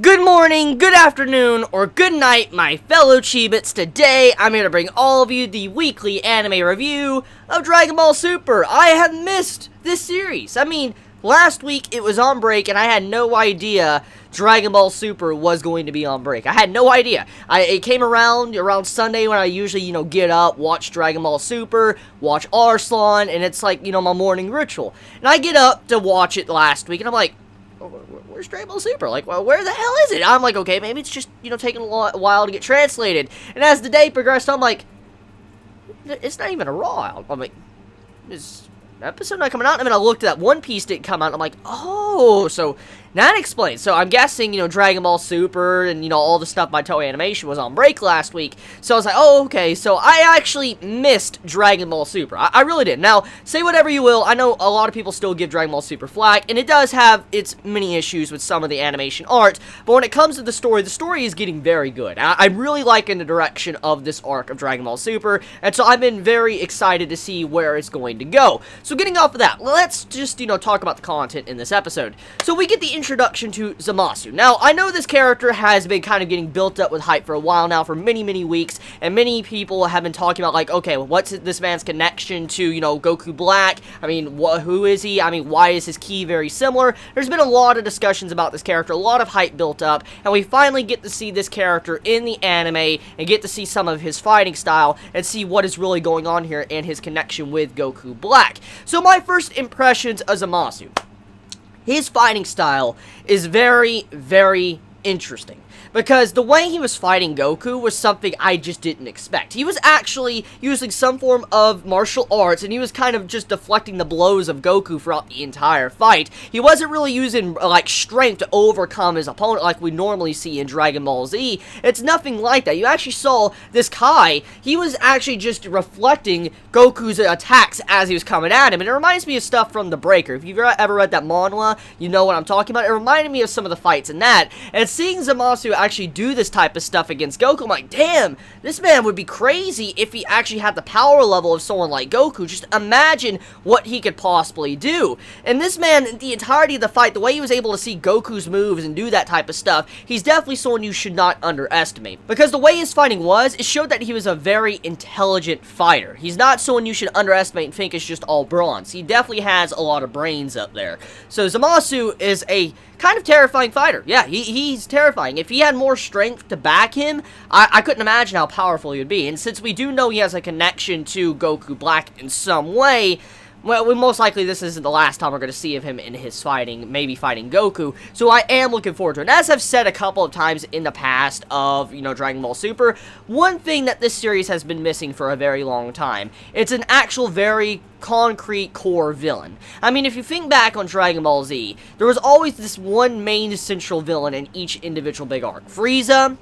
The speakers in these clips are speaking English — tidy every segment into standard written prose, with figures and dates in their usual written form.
Good morning, good afternoon, or good night, my fellow Chibits. Today, I'm here to bring all of you the weekly anime review of Dragon Ball Super. I have missed this series. Last week it was on break, and I had no idea Dragon Ball Super was going to be on break. I had no idea. It came around Sunday when I usually, get up, watch Dragon Ball Super, watch Arslan, and it's like, my morning ritual. And I get up to watch it last week, and I'm like, where's Dragon Ball Super? Like, well, where the hell is it? I'm like, okay, maybe it's just, taking a while to get translated. And as the day progressed, I'm like, it's not even a Raw. I'm like, is episode not coming out? And then I looked at that One Piece didn't come out, and I'm like, oh, so that explains. So I'm guessing, Dragon Ball Super and, all the stuff by Toei Animation was on break last week. So I was like, oh, okay, so I actually missed Dragon Ball Super. I really did. Now, say whatever you will, I know a lot of people still give Dragon Ball Super flack, and it does have its many issues with some of the animation art, but when it comes to the story is getting very good. I'm really liking the direction of this arc of Dragon Ball Super, and so I've been very excited to see where it's going to go. So getting off of that, let's just, talk about the content in this episode. So we get the introduction to Zamasu. Now, I know this character has been kind of getting built up with hype for a while now, for many, many weeks, and many people have been talking about, like, okay, well, what's this man's connection to, Goku Black? Who is he? Why is his ki very similar? There's been a lot of discussions about this character, a lot of hype built up, and we finally get to see this character in the anime, and get to see some of his fighting style, and see what is really going on here, and his connection with Goku Black. So my first impressions of Zamasu. His fighting style is very, very interesting, because the way he was fighting Goku was something I just didn't expect. He was actually using some form of martial arts, and he was kind of just deflecting the blows of Goku throughout the entire fight. He wasn't really using, like, strength to overcome his opponent like we normally see in Dragon Ball Z. It's nothing like that. You actually saw this Kai, he was actually just reflecting Goku's attacks as he was coming at him, and it reminds me of stuff from The Breaker. If you've ever read that manhwa, you know what I'm talking about. It reminded me of some of the fights in that, and seeing Zamasu actually do this type of stuff against Goku, I'm like, damn, this man would be crazy if he actually had the power level of someone like Goku. Just imagine what he could possibly do. And this man, the entirety of the fight, the way he was able to see Goku's moves and do that type of stuff, he's definitely someone you should not underestimate. Because the way his fighting was, it showed that he was a very intelligent fighter. He's not someone you should underestimate and think is just all bronze. He definitely has a lot of brains up there. So Zamasu is a kind of terrifying fighter. Yeah, he's terrifying. If he had more strength to back him, I couldn't imagine how powerful he would be. And since we do know he has a connection to Goku Black in some way, well, most likely this isn't the last time we're going to see of him in his fighting, maybe fighting Goku, so I am looking forward to it. And as I've said a couple of times in the past of, Dragon Ball Super, one thing that this series has been missing for a very long time, it's an actual very concrete core villain. If you think back on Dragon Ball Z, there was always this one main central villain in each individual big arc. Frieza,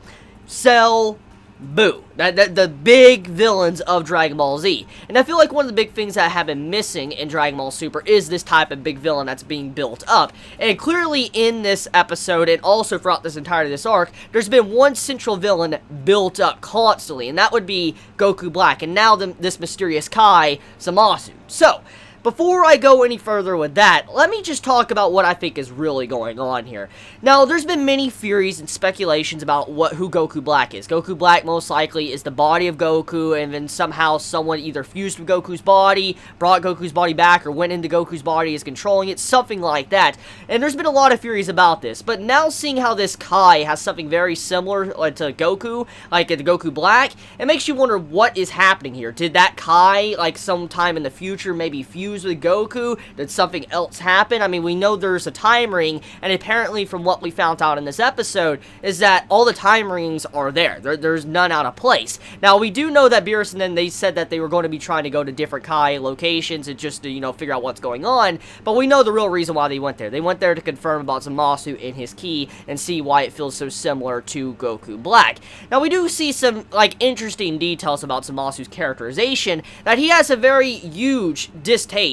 Cell, Boo. The big villains of Dragon Ball Z. And I feel like one of the big things that have been missing in Dragon Ball Super is this type of big villain that's being built up. And clearly in this episode, and also throughout this entire this arc, there's been one central villain built up constantly, and that would be Goku Black. And now this mysterious Kai, Zamasu. So, before I go any further with that, let me just talk about what I think is really going on here. Now, there's been many theories and speculations about who Goku Black is. Goku Black most likely is the body of Goku, and then somehow someone either fused with Goku's body, brought Goku's body back, or went into Goku's body, is controlling it, something like that. And there's been a lot of theories about this, but now seeing how this Kai has something very similar to Goku, like the Goku Black, it makes you wonder what is happening here. Did that Kai, like sometime in the future, maybe fuse with Goku? Did something else happen? We know there's a time ring, and apparently from what we found out in this episode is that all the time rings are there. There's none out of place. Now, we do know that Beerus and then they said that they were going to be trying to go to different Kai locations and just to, figure out what's going on, but we know the real reason why they went there. They went there to confirm about Zamasu and his ki and see why it feels so similar to Goku Black. Now, we do see some, interesting details about Zamasu's characterization, that he has a very huge distaste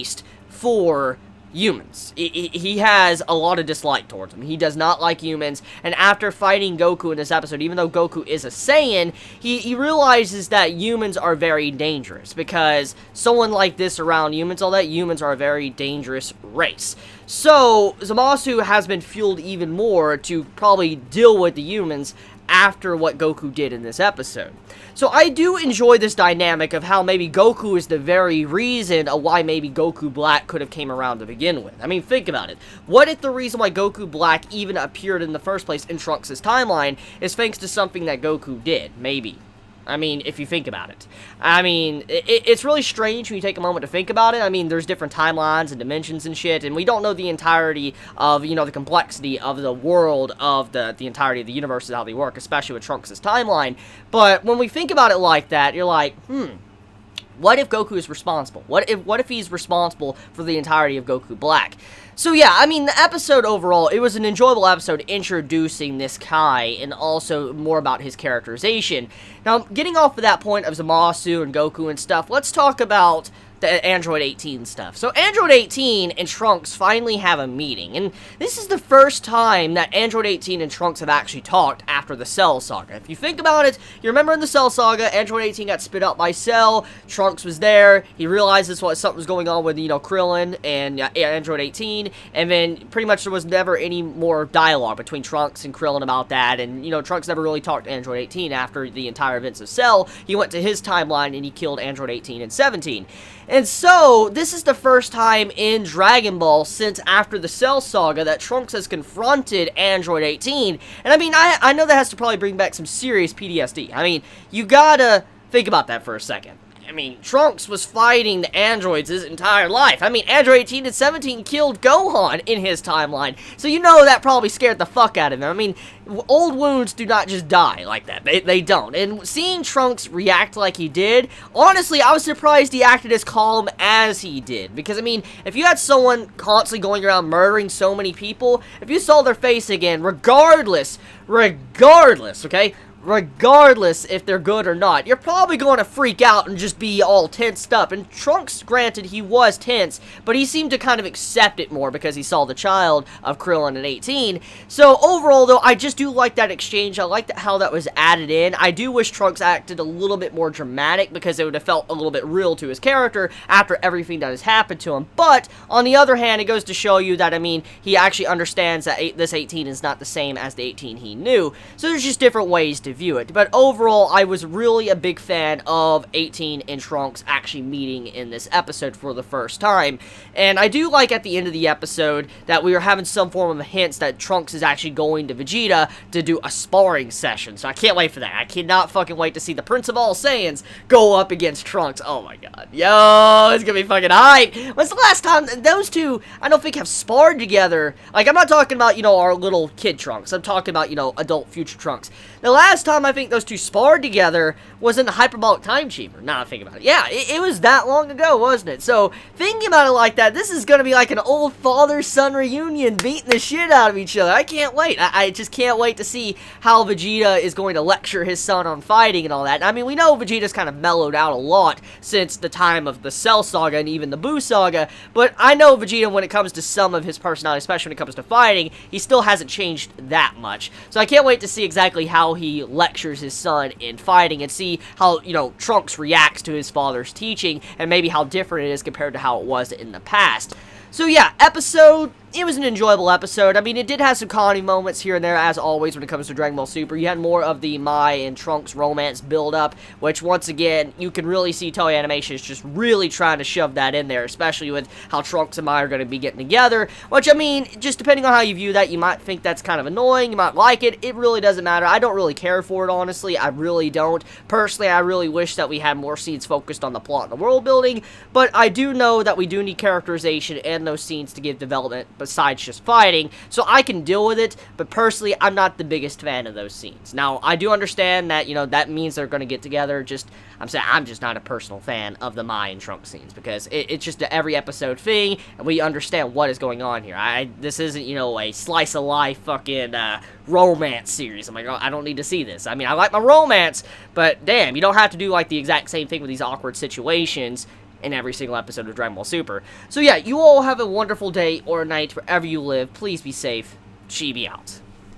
for humans. He has a lot of dislike towards them. He does not like humans, and after fighting Goku in this episode, even though Goku is a Saiyan, he realizes that humans are very dangerous, because someone like this around humans, all that, humans are a very dangerous race. So, Zamasu has been fueled even more to probably deal with the humans after what Goku did in this episode. So I do enjoy this dynamic of how maybe Goku is the very reason of why maybe Goku Black could have came around to begin with. I mean, think about it. What if the reason why Goku Black even appeared in the first place in Trunks' timeline is thanks to something that Goku did? Maybe. I mean, if you think about it. I mean, it's really strange when you take a moment to think about it. I mean, there's different timelines and dimensions and shit, and we don't know the entirety of, you know, the complexity of the world of the entirety of the universe and how they work, especially with Trunks' timeline. But when we think about it like that, you're like, what if Goku is responsible? What if he's responsible for the entirety of Goku Black? So yeah, I mean, the episode overall, it was an enjoyable episode introducing this Kai and also more about his characterization. Now, getting off of that point of Zamasu and Goku and stuff, let's talk about the Android 18 stuff. So Android 18 and Trunks finally have a meeting, and this is the first time that Android 18 and Trunks have actually talked after the Cell Saga. If you think about it, you remember in the Cell Saga, Android 18 got spit up by Cell, Trunks was there, he realizes something was going on with, you know, Krillin and Android 18, and then pretty much there was never any more dialogue between Trunks and Krillin about that, and, you know, Trunks never really talked to Android 18 after the entire events of Cell. He went to his timeline and he killed Android 18 and 17. And so, this is the first time in Dragon Ball since after the Cell Saga that Trunks has confronted Android 18. And I mean, I know that has to probably bring back some serious PTSD. I mean, you gotta think about that for a second. I mean, Trunks was fighting the androids his entire life. I mean, Android 18 and 17 killed Gohan in his timeline. So you know that probably scared the fuck out of him. I mean, old wounds do not just die like that. They don't. And seeing Trunks react like he did, honestly, I was surprised he acted as calm as he did. Because, I mean, if you had someone constantly going around murdering so many people, if you saw their face again, regardless, okay? Regardless if they're good or not, you're probably going to freak out and just be all tensed up. And Trunks, granted, he was tense, but he seemed to kind of accept it more because he saw the child of Krillin at 18. So overall, though, I just do like that exchange. I like how that was added in. I do wish Trunks acted a little bit more dramatic because it would have felt a little bit real to his character after everything that has happened to him. But on the other hand, it goes to show you that, I mean, he actually understands that this 18 is not the same as the 18 he knew. So there's just different ways to view it. But overall, I was really a big fan of 18 and Trunks actually meeting in this episode for the first time. And I do like at the end of the episode that we were having some form of hints that Trunks is actually going to Vegeta to do a sparring session. So I can't wait for that. I cannot fucking wait to see the Prince of all Saiyans go up against Trunks. Oh my god. Yo, it's gonna be fucking hype. When's the last time those two, I don't think, have sparred together? Like, I'm not talking about, you know, our little kid Trunks. I'm talking about, you know, adult future Trunks. The last time I think those two sparred together was in the Hyperbolic Time Chamber. Now I think about it. Yeah, it was that long ago, wasn't it? So, thinking about it like that, this is going to be like an old father-son reunion beating the shit out of each other. I can't wait. I just can't wait to see how Vegeta is going to lecture his son on fighting and all that. I mean, we know Vegeta's kind of mellowed out a lot since the time of the Cell Saga and even the Buu Saga, but I know Vegeta, when it comes to some of his personality, especially when it comes to fighting, he still hasn't changed that much. So I can't wait to see exactly how he lectures his son in fighting and see how, you know, Trunks reacts to his father's teaching and maybe how different it is compared to how it was in the past. So yeah, it was an enjoyable episode. I mean, it did have some comedy moments here and there, as always, when it comes to Dragon Ball Super. You had more of the Mai and Trunks romance build-up, which, once again, you can really see Toei Animation is just really trying to shove that in there, especially with how Trunks and Mai are going to be getting together, which, I mean, just depending on how you view that, you might think that's kind of annoying, you might like it. It really doesn't matter. I don't really care for it, honestly. I really don't. Personally, I really wish that we had more scenes focused on the plot and the world building, but I do know that we do need characterization and those scenes to give development besides just fighting, so I can deal with it, but personally, I'm not the biggest fan of those scenes. Now, I do understand that, you know, that means they're going to get together, I'm saying I'm just not a personal fan of the Mai and Trunks scenes, because it's just an every episode thing, and we understand what is going on here. This isn't, you know, a slice of life fucking, romance series. I'm like, oh, I don't need to see this. I mean, I like my romance, but damn, you don't have to do, like, the exact same thing with these awkward situations in every single episode of Dragon Ball Super. So yeah, you all have a wonderful day or night wherever you live. Please be safe. Chibi out.